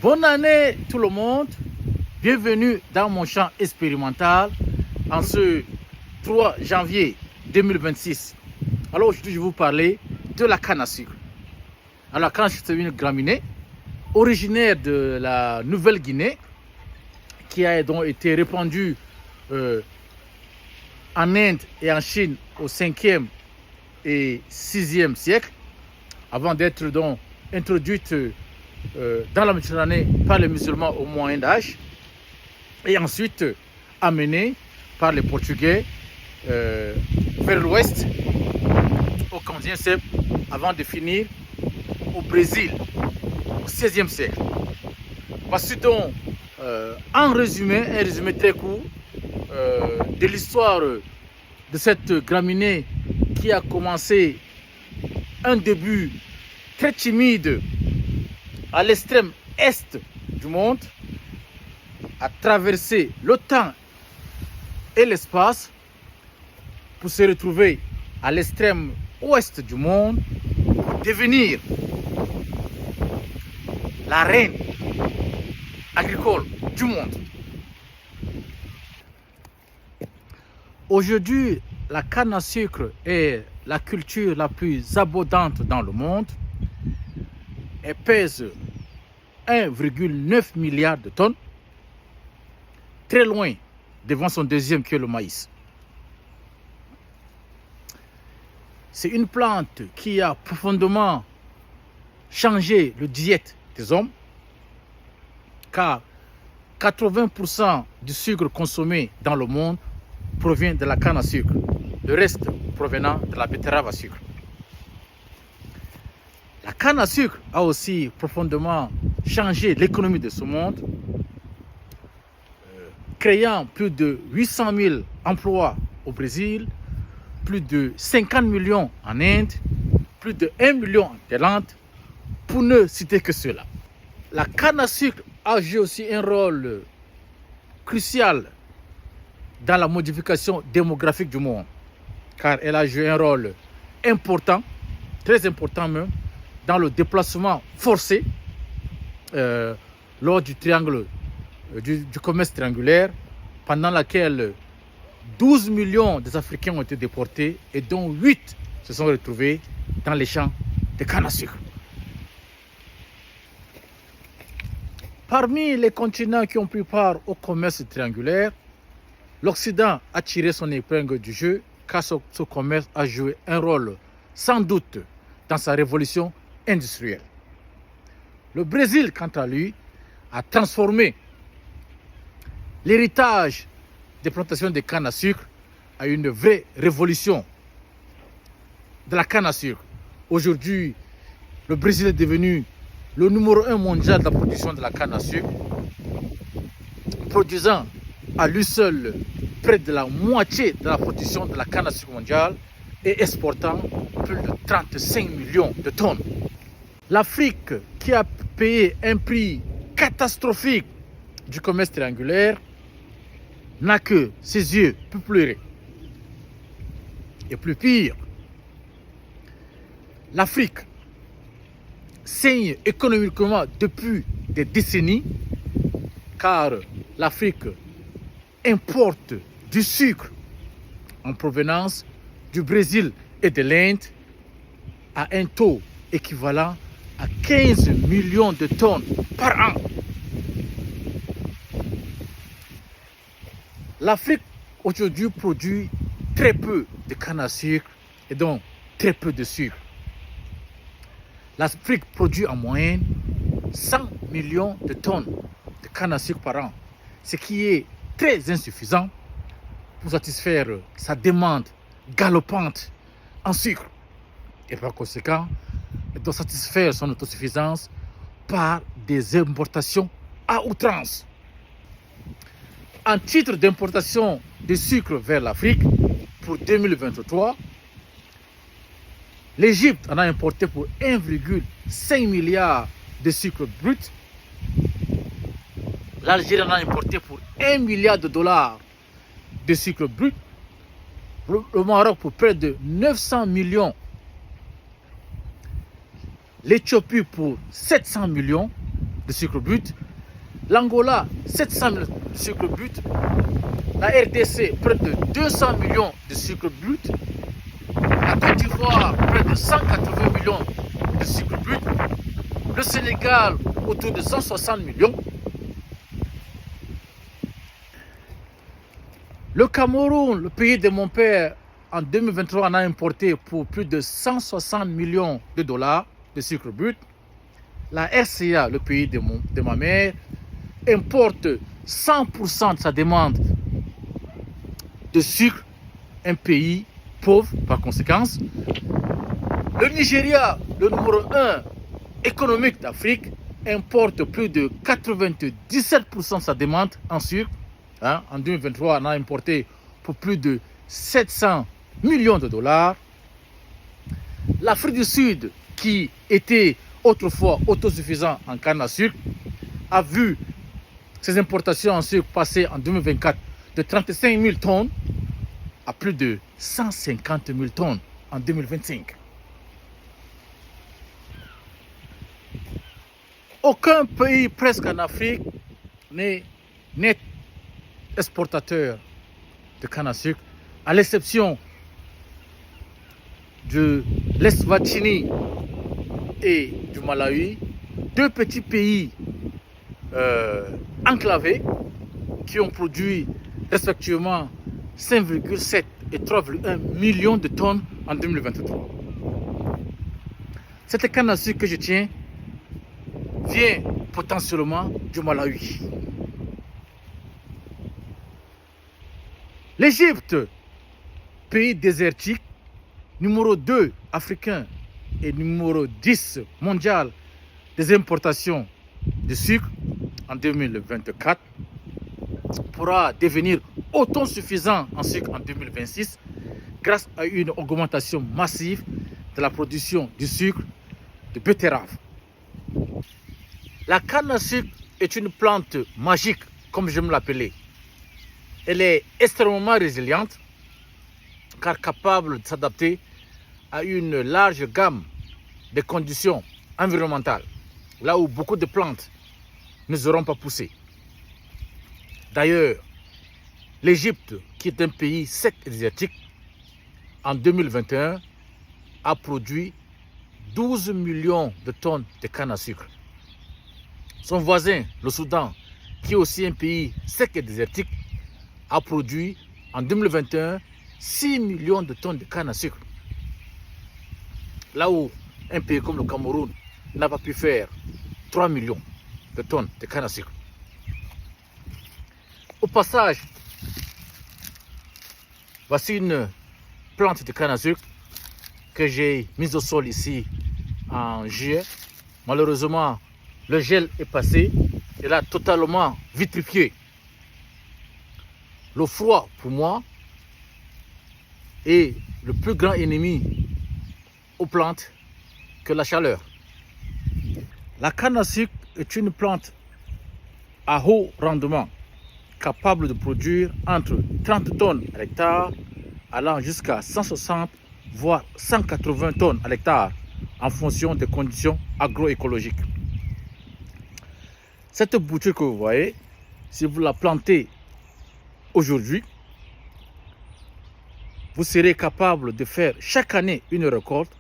Bonne année tout le monde, bienvenue dans mon champ expérimental en ce 3 janvier 2026. Alors aujourd'hui je vais vous parler de la canne à sucre. Alors la canne à sucre c'est une graminée originaire de la Nouvelle-Guinée qui a donc été répandue en Inde et en Chine au 5e et 6e siècle avant d'être donc introduite dans la Méditerranée par les musulmans au Moyen Âge et ensuite amenée par les Portugais vers l'ouest au 15e siècle avant de finir au Brésil au 16e siècle. Voici donc un résumé très court de l'histoire de cette graminée qui a commencé un début très timide à l'extrême est du monde, a traversé le temps et l'espace pour se retrouver à l'extrême ouest du monde, devenir la reine agricole du monde. Aujourd'hui, la canne à sucre est la culture la plus abondante dans le monde. Elle pèse 1,9 milliard de tonnes, très loin devant son deuxième qui est le maïs. C'est une plante qui a profondément changé le diète des hommes, car 80% du sucre consommé dans le monde provient de la canne à sucre, le reste provenant de la betterave à sucre. La canne à sucre a aussi profondément changé l'économie de ce monde, créant plus de 800 000 emplois au Brésil, plus de 50 millions en Inde, plus de 1 million en Thaïlande, pour ne citer que cela. La canne à sucre a joué aussi un rôle crucial dans la modification démographique du monde, car elle a joué un rôle important, très important même, dans le déplacement forcé lors du triangle du commerce triangulaire, pendant laquelle 12 millions des Africains ont été déportés et dont 8 se sont retrouvés dans les champs de canne à sucre. Parmi les continents qui ont pris part au commerce triangulaire, l'Occident a tiré son épingle du jeu car ce commerce a joué un rôle sans doute dans sa révolution industrielle. Le Brésil, quant à lui, a transformé l'héritage des plantations de canne à sucre en une vraie révolution de la canne à sucre. Aujourd'hui, le Brésil est devenu le numéro 1 mondial de la production de la canne à sucre, produisant à lui seul près de la moitié de la production de la canne à sucre mondiale et exportant plus de 35 millions de tonnes. L'Afrique, qui a payé un prix catastrophique du commerce triangulaire, n'a que ses yeux pour pleurer. Et plus pire, l'Afrique saigne économiquement depuis des décennies, car l'Afrique importe du sucre en provenance du Brésil et de l'Inde à un taux équivalent à 15 millions de tonnes par an. L'Afrique aujourd'hui produit très peu de canne à sucre et donc très peu de sucre. L'Afrique produit en moyenne 100 millions de tonnes de canne à sucre par an, ce qui est très insuffisant pour satisfaire sa demande galopante en sucre. Et par conséquent, elle doit satisfaire son autosuffisance par des importations à outrance. En titre d'importation de sucre vers l'Afrique pour 2023, l'Égypte en a importé pour 1,5 milliard de sucre brut. L'Algérie en a importé pour 1 milliard de dollars de sucre brut. Le Maroc pour près de 900 millions. L'Éthiopie pour 700 millions de sucre brut. L'Angola, 700 000 de sucre brut. La RDC, près de 200 millions de sucre brut. La Côte d'Ivoire, près de 180 millions de sucre brut. Le Sénégal, autour de 160 millions. Le Cameroun, le pays de mon père, en 2023, en a importé pour plus de 160 millions de dollars de sucre brut. La RCA, le pays de ma mère, importe 100% de sa demande de sucre, un pays pauvre par conséquent. Le Nigeria, le numéro 1 économique d'Afrique, importe plus de 97% de sa demande en sucre. En 2023, on a importé pour plus de 700 millions de dollars. L'Afrique du Sud, qui était autrefois autosuffisant en canne à sucre, a vu ses importations en sucre passer en 2024 de 35 000 tonnes à plus de 150 000 tonnes en 2025. Aucun pays presque en Afrique n'est net exportateur de canne à sucre, à l'exception de l'Eswatini et du Malawi, deux petits pays enclavés qui ont produit respectivement 5,7 et 3,1 millions de tonnes en 2023. Cette canne à sucre que je tiens vient potentiellement du Malawi. L'Égypte, pays désertique, numéro 2 africain et numéro 10 mondial des importations de sucre en 2024, pourra devenir autosuffisant en sucre en 2026 grâce à une augmentation massive de la production du sucre de betterave. La canne à sucre est une plante magique, comme j'aime l'appeler. Elle est extrêmement résiliente car capable de s'adapter à une large gamme de conditions environnementales, là où beaucoup de plantes ne seront pas poussées. D'ailleurs, l'Égypte, qui est un pays sec et désertique, en 2021 a produit 12 millions de tonnes de canne à sucre. Son voisin, le Soudan, qui est aussi un pays sec et désertique, a produit en 2021 6 millions de tonnes de canne à sucre. Là où un pays comme le Cameroun n'a pas pu faire 3 millions de tonnes de canne à sucre. Au passage, voici une plante de canne à sucre que j'ai mise au sol ici en juillet. Malheureusement, le gel est passé. Elle a totalement vitrifié. Le froid, pour moi, est le plus grand ennemi aux plantes que la chaleur. La canne à sucre est une plante à haut rendement, capable de produire entre 30 tonnes à l'hectare, allant jusqu'à 160 voire 180 tonnes à l'hectare en fonction des conditions agroécologiques. Cette bouture que vous voyez, si vous la plantez aujourd'hui, vous serez capable de faire chaque année une récolte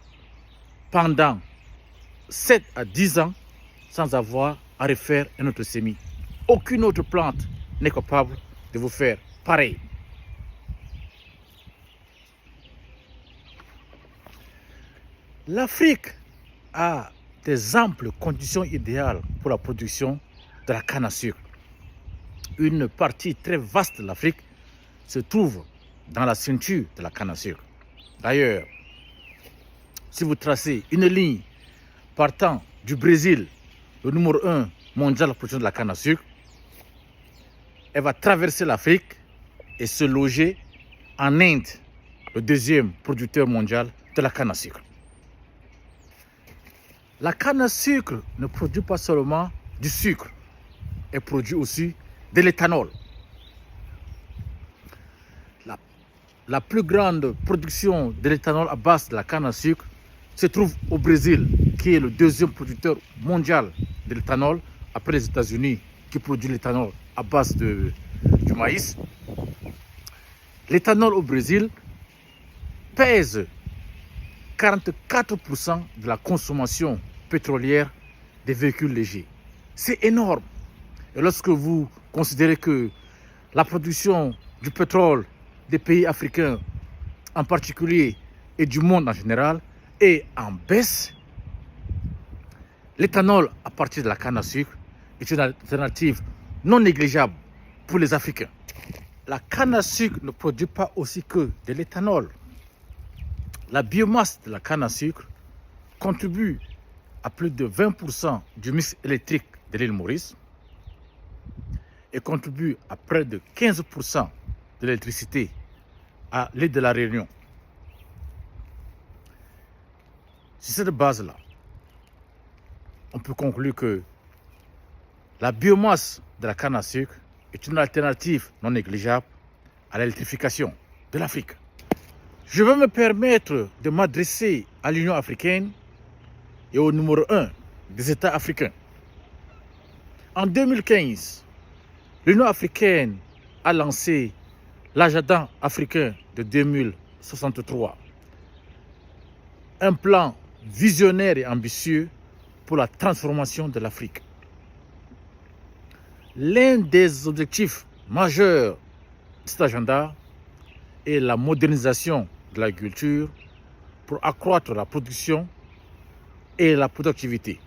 pendant 7 à 10 ans sans avoir à refaire un autre semis. Aucune autre plante n'est capable de vous faire pareil. L'Afrique a des amples conditions idéales pour la production de la canne à sucre. Une partie très vaste de l'Afrique se trouve dans la ceinture de la canne à sucre. D'ailleurs, si vous tracez une ligne partant du Brésil, le numéro 1 mondial de la production de la canne à sucre, elle va traverser l'Afrique et se loger en Inde, le deuxième producteur mondial de la canne à sucre. La canne à sucre ne produit pas seulement du sucre, elle produit aussi de l'éthanol. La plus grande production de l'éthanol à base de la canne à sucre se trouve au Brésil, qui est le deuxième producteur mondial de l'éthanol après les États-Unis qui produisent l'éthanol à base du maïs, l'éthanol au Brésil pèse 44% de la consommation pétrolière des véhicules légers. C'est énorme. Et lorsque vous considérez que la production du pétrole des pays africains en particulier et du monde en général est en baisse, l'éthanol à partir de la canne à sucre est une alternative non négligeable pour les Africains. La canne à sucre ne produit pas aussi que de l'éthanol. La biomasse de la canne à sucre contribue à plus de 20% du mix électrique de l'île Maurice et contribue à près de 15% de l'électricité à l'île de la Réunion. Sur cette base-là, on peut conclure que la biomasse de la canne à sucre est une alternative non négligeable à l'électrification de l'Afrique. Je vais me permettre de m'adresser à l'Union africaine et au numéro 1 des États africains. En 2015, l'Union africaine a lancé l'agenda africain de 2063, un plan visionnaire et ambitieux pour la transformation de l'Afrique. L'un des objectifs majeurs de cet agenda est la modernisation de l'agriculture pour accroître la production et la productivité.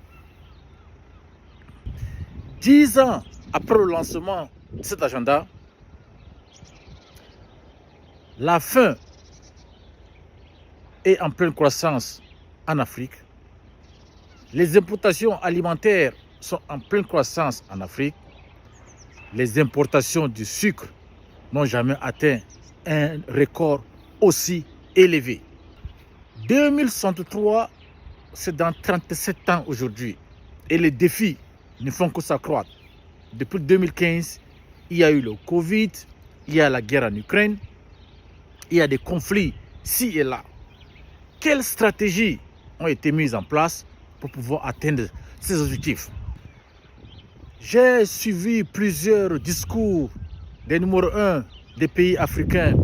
10 ans après le lancement de cet agenda, la faim est en pleine croissance en Afrique. Les importations alimentaires sont en pleine croissance en Afrique. Les importations du sucre n'ont jamais atteint un record aussi élevé. 2063, c'est dans 37 ans aujourd'hui. Et les défis ne font que s'accroître. Depuis 2015, il y a eu le Covid, il y a la guerre en Ukraine, il y a des conflits ci et là. Quelles stratégies ont été mises en place pour pouvoir atteindre ces objectifs? J'ai suivi plusieurs discours des numéros 1 des pays africains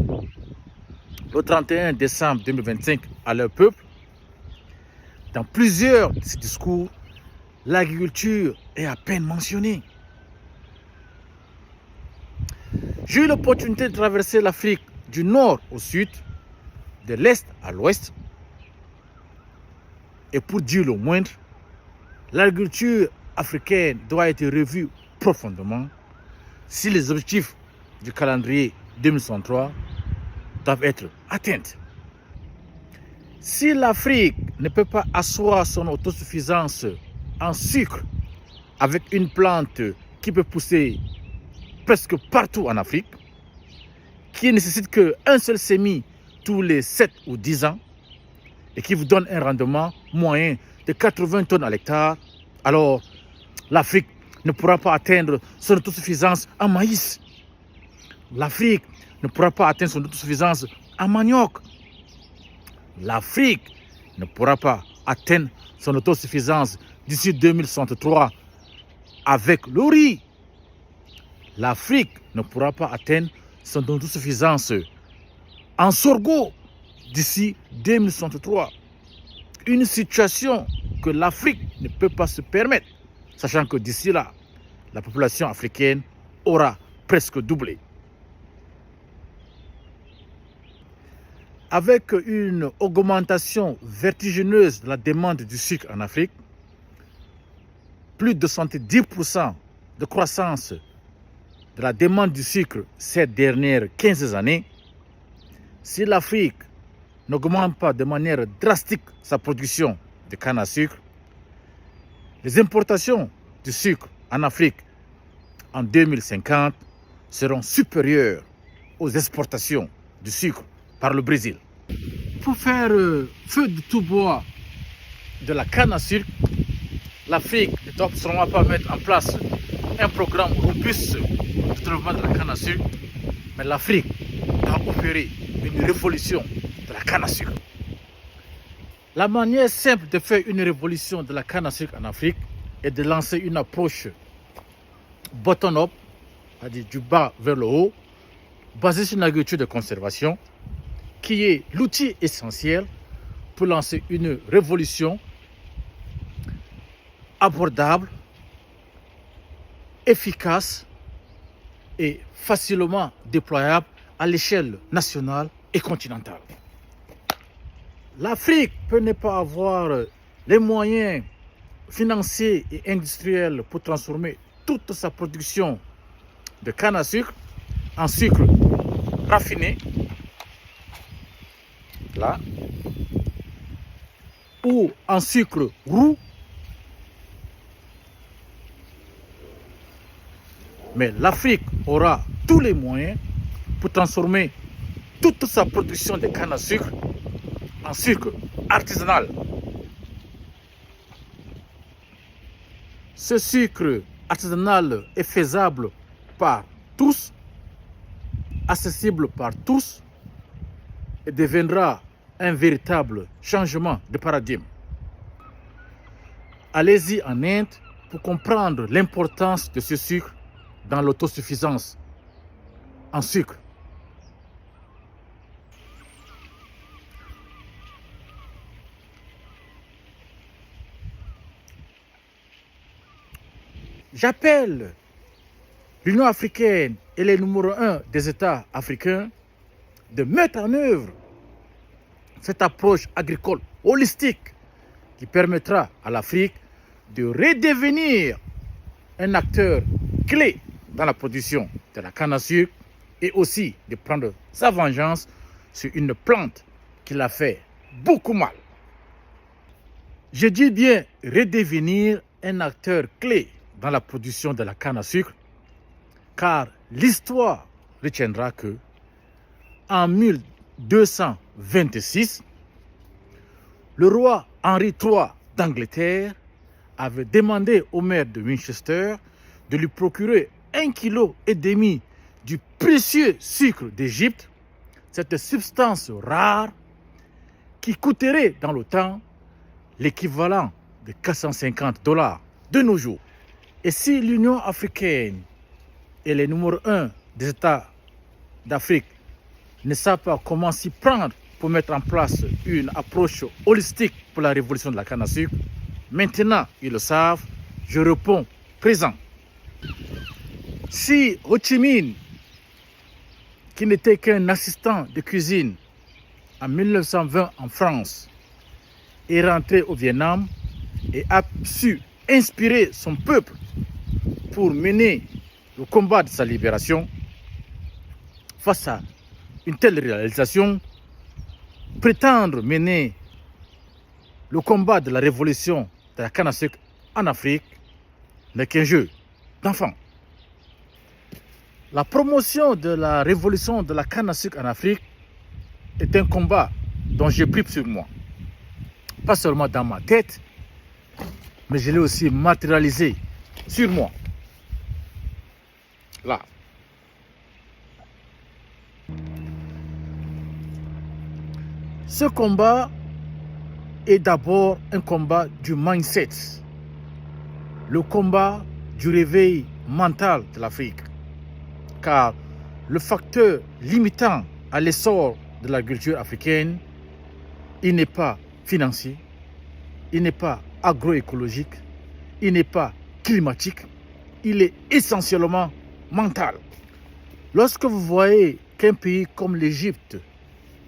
le 31 décembre 2025 à leur peuple. Dans plusieurs de ces discours, l'agriculture est à peine mentionnée. J'ai eu l'opportunité de traverser l'Afrique du nord au sud, de l'est à l'ouest. Et pour dire le moindre, l'agriculture africaine doit être revue profondément si les objectifs du calendrier 2063 doivent être atteints. Si l'Afrique ne peut pas asseoir son autosuffisance en sucre avec une plante qui peut pousser presque partout en Afrique, qui ne nécessite qu'un seul semis tous les 7 ou 10 ans et qui vous donne un rendement moyen de 80 tonnes à l'hectare, alors l'Afrique ne pourra pas atteindre son autosuffisance en maïs. L'Afrique ne pourra pas atteindre son autosuffisance en manioc. L'Afrique ne pourra pas atteindre son autosuffisance d'ici 2063 avec le riz. L'Afrique ne pourra pas atteindre son autosuffisance en sorgho d'ici 2063. Une situation que l'Afrique ne peut pas se permettre, sachant que d'ici là, la population africaine aura presque doublé. Avec une augmentation vertigineuse de la demande du sucre en Afrique, plus de 70% de croissance de la demande du sucre ces dernières 15 années, si l'Afrique n'augmente pas de manière drastique sa production de canne à sucre, les importations du sucre en Afrique en 2050 seront supérieures aux exportations du sucre par le Brésil. Pour faire feu de tout bois de la canne à sucre, l'Afrique ne doit absolument pas mettre en place un programme robuste de développement de la canne à sucre, mais l'Afrique doit opérer une révolution de la canne à sucre. La manière simple de faire une révolution de la canne à sucre en Afrique est de lancer une approche bottom-up, c'est-à-dire du bas vers le haut, basé sur une agriculture de conservation, qui est l'outil essentiel pour lancer une révolution abordable, efficace et facilement déployable à l'échelle nationale et continentale. L'Afrique peut ne pas avoir les moyens financiers et industriels pour transformer toute sa production de canne à sucre en sucre raffiné, là, ou en sucre roux, mais l'Afrique aura tous les moyens pour transformer toute sa production de canne à sucre en sucre artisanal. Ce sucre artisanal est faisable par tous, accessible par tous et deviendra un véritable changement de paradigme. Allez-y en Inde pour comprendre l'importance de ce sucre dans l'autosuffisance en sucre. J'appelle l'Union africaine et les numéros 1 des États africains de mettre en œuvre cette approche agricole holistique qui permettra à l'Afrique de redevenir un acteur clé dans la production de la canne à sucre et aussi de prendre sa vengeance sur une plante qui l'a fait beaucoup mal. Je dis bien redevenir un acteur clé dans la production de la canne à sucre, car l'histoire retiendra que en 1226, le roi Henri III d'Angleterre avait demandé au maire de Winchester de lui procurer 1,5 kg du précieux sucre d'Égypte, cette substance rare qui coûterait dans le temps l'équivalent de 450 $ de nos jours. Et si l'Union africaine et les numéros 1 des États d'Afrique ne savent pas comment s'y prendre pour mettre en place une approche holistique pour la révolution de la canne à sucre, maintenant ils le savent, je réponds présent. Si Ho Chi Minh, qui n'était qu'un assistant de cuisine en 1920 en France, est rentré au Vietnam et a su inspirer son peuple pour mener le combat de sa libération, face à une telle réalisation, prétendre mener le combat de la révolution de la canne à sucre en Afrique n'est qu'un jeu d'enfant. La promotion de la révolution de la canne à sucre en Afrique est un combat dont j'ai pris sur moi. Pas seulement dans ma tête, mais je l'ai aussi matérialisé sur moi. Là. Ce combat est d'abord un combat du mindset, le combat du réveil mental de l'Afrique. Car le facteur limitant à l'essor de l'agriculture africaine, il n'est pas financier, il n'est pas agroécologique, il n'est pas climatique, il est essentiellement mental. Lorsque vous voyez qu'un pays comme l'Égypte,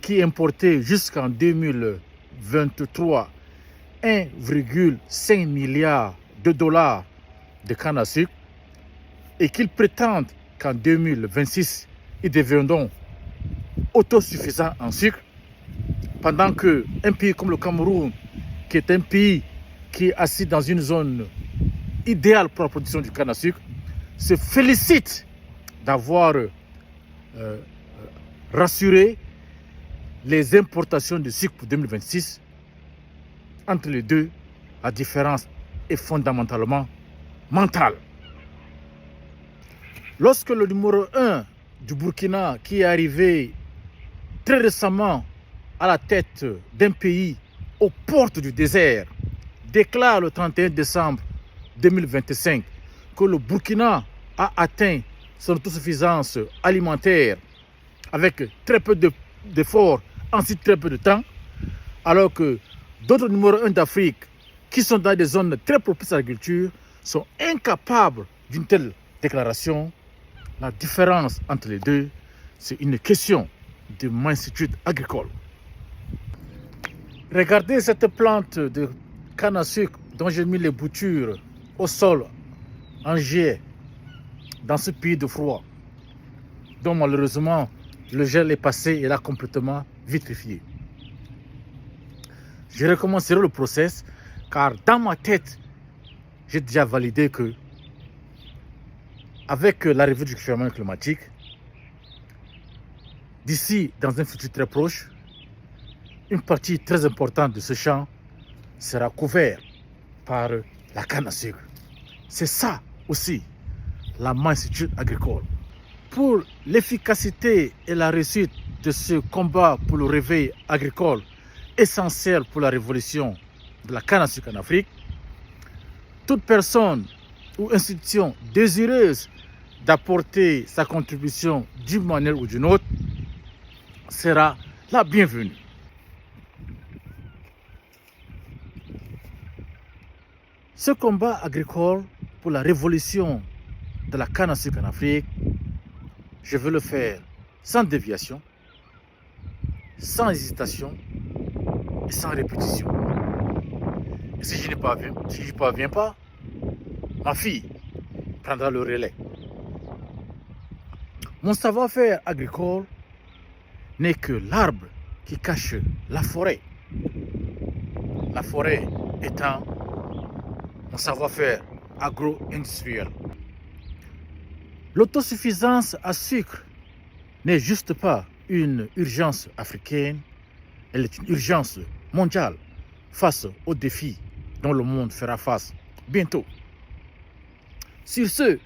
qui importait jusqu'en 2023 1,5 milliard de dollars de canne à sucre et qu'ils prétendent qu'en 2026, ils deviendront autosuffisants en sucre, pendant qu'un pays comme le Cameroun, qui est un pays qui est assis dans une zone idéale pour la production du canne à sucre, se félicite d'avoir rassuré les importations de sucre pour 2026. Entre les deux, la différence est fondamentalement mentale. Lorsque le numéro 1 du Burkina, qui est arrivé très récemment à la tête d'un pays aux portes du désert, déclare le 31 décembre 2025 que le Burkina a atteint son autosuffisance alimentaire avec très peu d'efforts, en si très peu de temps, alors que d'autres numéros 1 d'Afrique, qui sont dans des zones très propices à l'agriculture, sont incapables d'une telle déclaration. La différence entre les deux, c'est une question de mansuétude agricole. Regardez cette plante de canne à sucre dont j'ai mis les boutures au sol en juillet, dans ce pays de froid, dont malheureusement le gel est passé et l'a complètement vitrifié. Je recommencerai le process car dans ma tête, j'ai déjà validé que avec l'arrivée du changement climatique, d'ici dans un futur très proche, une partie très importante de ce champ sera couverte par la canne à sucre. C'est ça aussi la mansuétude agricole. Pour l'efficacité et la réussite de ce combat pour le réveil agricole essentiel pour la révolution de la canne à sucre en Afrique, toute personne ou institution désireuse d'apporter sa contribution d'une manière ou d'une autre sera la bienvenue. Ce combat agricole pour la révolution de la canne à sucre en Afrique, je veux le faire sans déviation, sans hésitation et sans répétition. Et si je n'y parviens pas, ma fille prendra le relais. Mon savoir-faire agricole n'est que l'arbre qui cache la forêt. La forêt étant mon savoir-faire agro-industriel. L'autosuffisance à sucre n'est juste pas une urgence africaine, elle est une urgence mondiale face aux défis dont le monde fera face bientôt. Sur ce,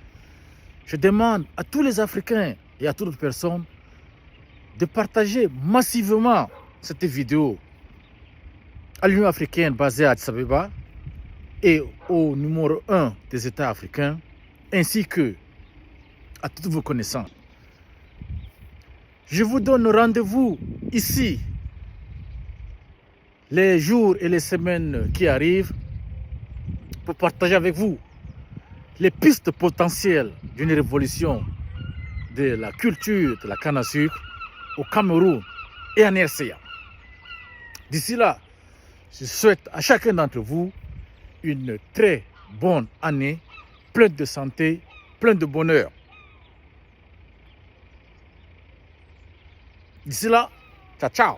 je demande à tous les Africains et à toutes les personnes de partager massivement cette vidéo à l'Union africaine basée à Addis Abeba et au numéro 1 des États africains, ainsi que à toutes vos connaissances. Je vous donne rendez-vous ici les jours et les semaines qui arrivent pour partager avec vous les pistes potentielles d'une révolution de la culture de la canne à sucre au Cameroun et en RCA. D'ici là, je souhaite à chacun d'entre vous une très bonne année, pleine de santé, pleine de bonheur. D'ici là, ciao, ciao.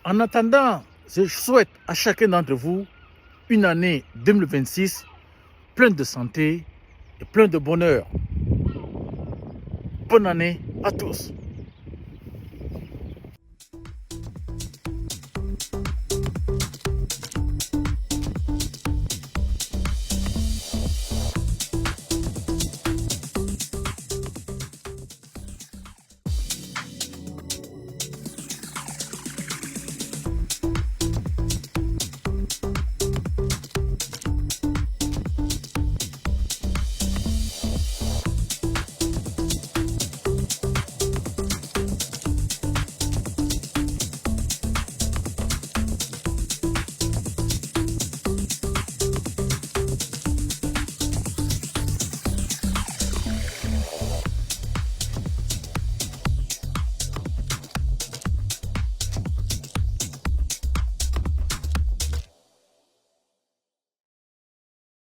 En attendant, je souhaite à chacun d'entre vous une année 2026 pleine de santé et pleine de bonheur. Bonne année à tous.